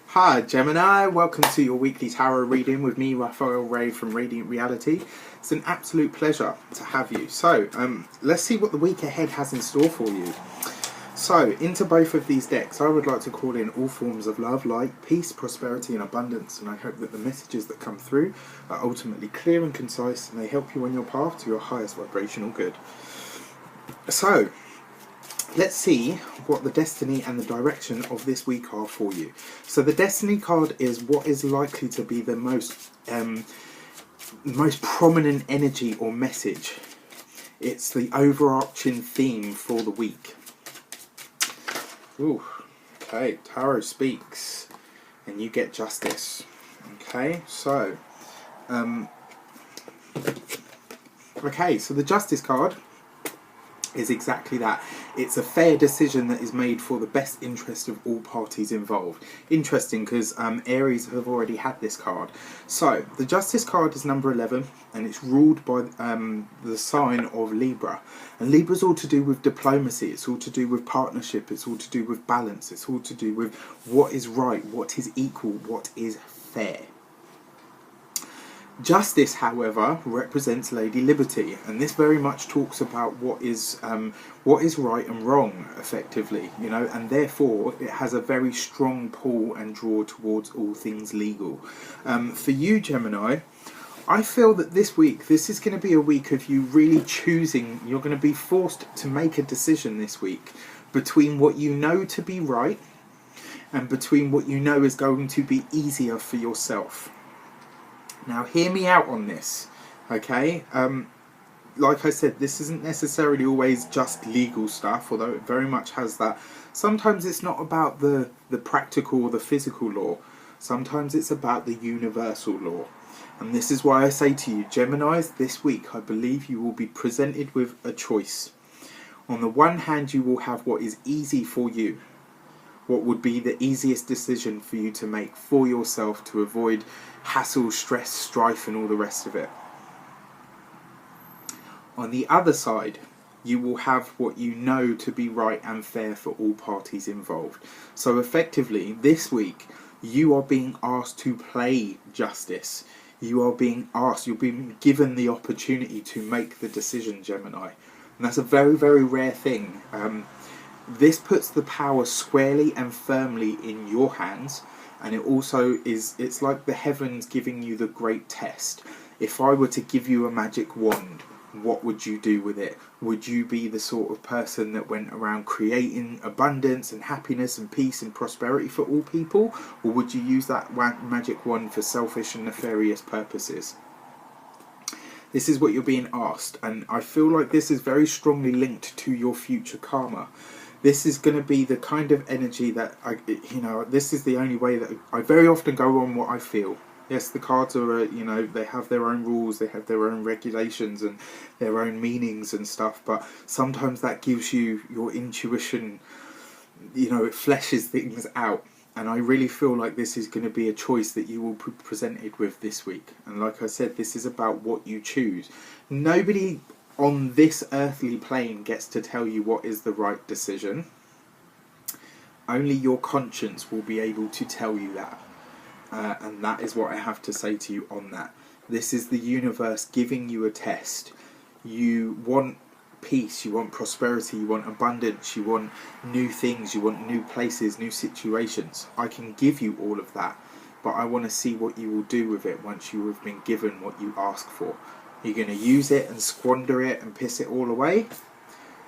Hi Gemini, welcome to your weekly tarot reading with me, Raphael Ray from Radiant Reality. It's an absolute pleasure to have you. So, let's see what the week ahead has in store for you. So, into both of these decks, I would like to call in all forms of love, light, peace, prosperity and abundance, and I hope that the messages that come through are ultimately clear and concise and they help you on your path to your highest vibrational good. So, let's see what the destiny and the direction of this week are for you. So the destiny card is what is likely to be the most prominent energy or message. It's the overarching theme for the week. Ooh, okay, Tarot speaks and you get justice. Okay, so so the justice card is exactly that. It's a fair decision that is made for the best interest of all parties involved. Interesting because Aries have already had this card. So the Justice card is number 11 and it's ruled by the sign of Libra. And Libra's all to do with diplomacy, it's all to do with partnership, it's all to do with balance, it's all to do with what is right, what is equal, what is fair. Justice, however, represents Lady Liberty, and this very much talks about what is right and wrong, effectively, you know, and therefore it has a very strong pull and draw towards all things legal. For you, Gemini, I feel that this week, this is going to be a week of you really choosing. You're going to be forced to make a decision this week between what you know to be right and between what you know is going to be easier for yourself. Now, hear me out on this, okay? Like I said, this isn't necessarily always just legal stuff, although it very much has that. Sometimes it's not about the practical or the physical law. Sometimes it's about the universal law. And this is why I say to you, Geminis, this week I believe you will be presented with a choice. On the one hand, you will have what is easy for you. What would be the easiest decision for you to make for yourself to avoid hassle, stress, strife and all the rest of it. On the other side, you will have what you know to be right and fair for all parties involved. So effectively, this week, you are being asked to play justice. You are being asked, you're being given the opportunity to make the decision, Gemini. And that's a very, very rare thing. This puts the power squarely and firmly in your hands, and it also is, it's like the heavens giving you the great test. If I were to give you a magic wand, what would you do with it? Would you be the sort of person that went around creating abundance and happiness and peace and prosperity for all people? Or would you use that magic wand for selfish and nefarious purposes? This is what you're being asked, and I feel like this is very strongly linked to your future karma. This is going to be the kind of energy that, this is the only way that I very often go on what I feel. Yes, the cards are, they have their own rules, they have their own regulations and their own meanings and stuff, but sometimes that gives you your intuition, it fleshes things out. And I really feel like this is going to be a choice that you will be presented with this week. And like I said, this is about what you choose. Nobody on this earthly plane gets to tell you what is the right decision. Only your conscience will be able to tell you that. And that is what I have to say to you on that. This is the universe giving you a test. You want peace, you want prosperity, you want abundance, you want new things, you want new places, new situations. I can give you all of that, but I want to see what you will do with it once you have been given what you ask for. You're going to use it and squander it and piss it all away?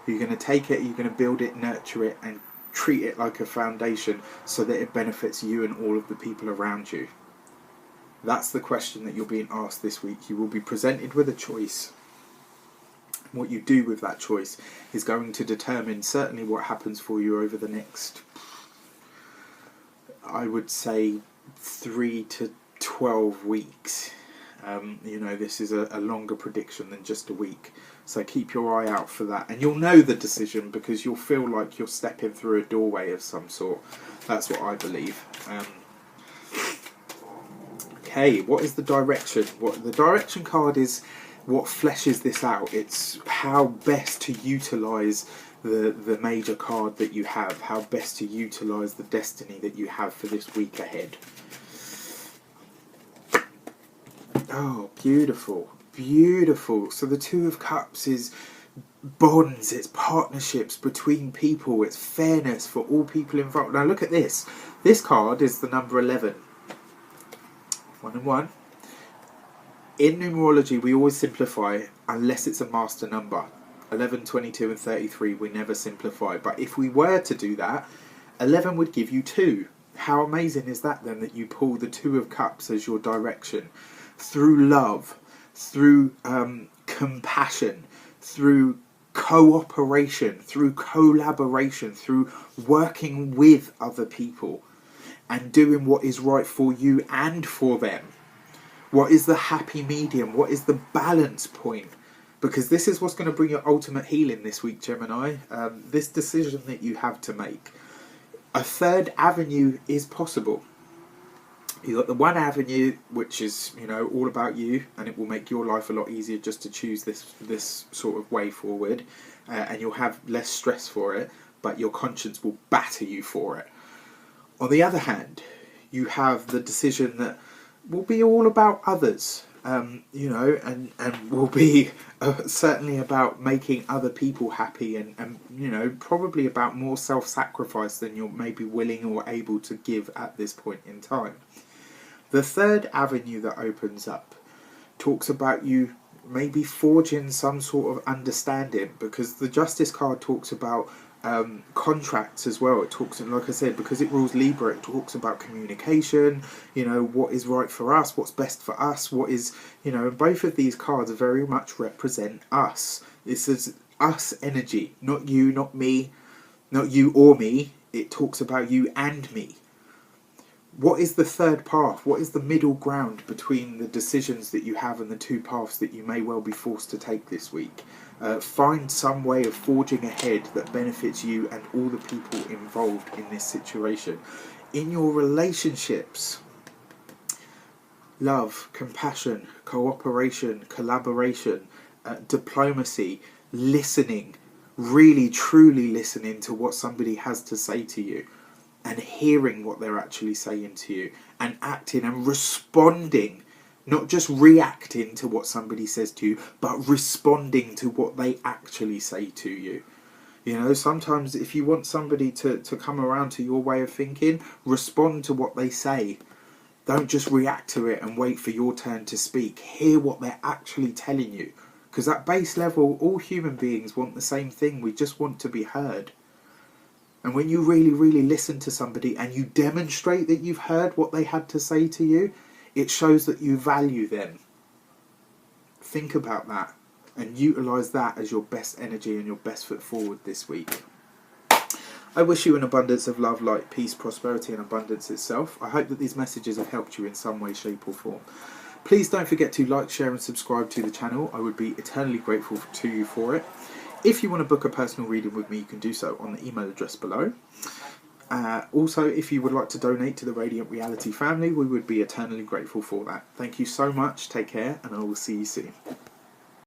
You're going to take it, you're going to build it, nurture it and treat it like a foundation so that it benefits you and all of the people around you. That's the question that you're being asked this week. You will be presented with a choice. What you do with that choice is going to determine certainly what happens for you over the next, I would say, 3 to 12 weeks. This is a longer prediction than just a week. So keep your eye out for that. And you'll know the decision because you'll feel like you're stepping through a doorway of some sort. That's what I believe. Okay, what is the direction? The direction card is what fleshes this out. It's how best to utilise the major card that you have, how best to utilise the destiny that you have for this week ahead. Oh, beautiful, beautiful. So the Two of Cups is bonds, it's partnerships between people, it's fairness for all people involved. Now look at this. This card is the number 11. 1 and 1. In numerology, we always simplify unless it's a master number. 11, 22 and 33 we never simplify. But if we were to do that, 11 would give you 2. How amazing is that then, that you pull the Two of Cups as your direction? Through love, through compassion, through cooperation, through collaboration, through working with other people and doing what is right for you and for them. What is the happy medium? What is the balance point? Because this is what's going to bring your ultimate healing this week, Gemini. This decision that you have to make. A third avenue is possible. You've got the one avenue, which is, you know, all about you, and it will make your life a lot easier just to choose this sort of way forward, and you'll have less stress for it, but your conscience will batter you for it. On the other hand, you have the decision that will be all about others, you know, and will be certainly about making other people happy, and you know, probably about more self-sacrifice than you're maybe willing or able to give at this point in time. The third avenue that opens up talks about you maybe forging some sort of understanding, because the Justice card talks about contracts as well. It talks, like I said, because it rules Libra, it talks about communication, you know, what is right for us, what's best for us, what is, you know, both of these cards very much represent us. This is us energy, not you, not me, not you or me. It talks about you and me. What is the third path? What is the middle ground between the decisions that you have and the two paths that you may well be forced to take this week? Find some way of forging ahead that benefits you and all the people involved in this situation. In your relationships, love, compassion, cooperation, collaboration, diplomacy, listening, really truly listening to what somebody has to say to you, and hearing what they're actually saying to you, and acting and responding, not just reacting to what somebody says to you, but responding to what they actually say to you. You know, sometimes if you want somebody to come around to your way of thinking, respond to what they say. Don't just react to it and wait for your turn to speak. Hear what they're actually telling you. Because at base level, all human beings want the same thing. We just want to be heard. And when you really, really listen to somebody and you demonstrate that you've heard what they had to say to you, it shows that you value them. Think about that and utilise that as your best energy and your best foot forward this week. I wish you an abundance of love, light, peace, prosperity and abundance itself. I hope that these messages have helped you in some way, shape or form. Please don't forget to like, share and subscribe to the channel. I would be eternally grateful to you for it. If you want to book a personal reading with me, you can do so on the email address below. Also, if you would like to donate to the Radiant Reality family, we would be eternally grateful for that. Thank you so much, take care, and I will see you soon.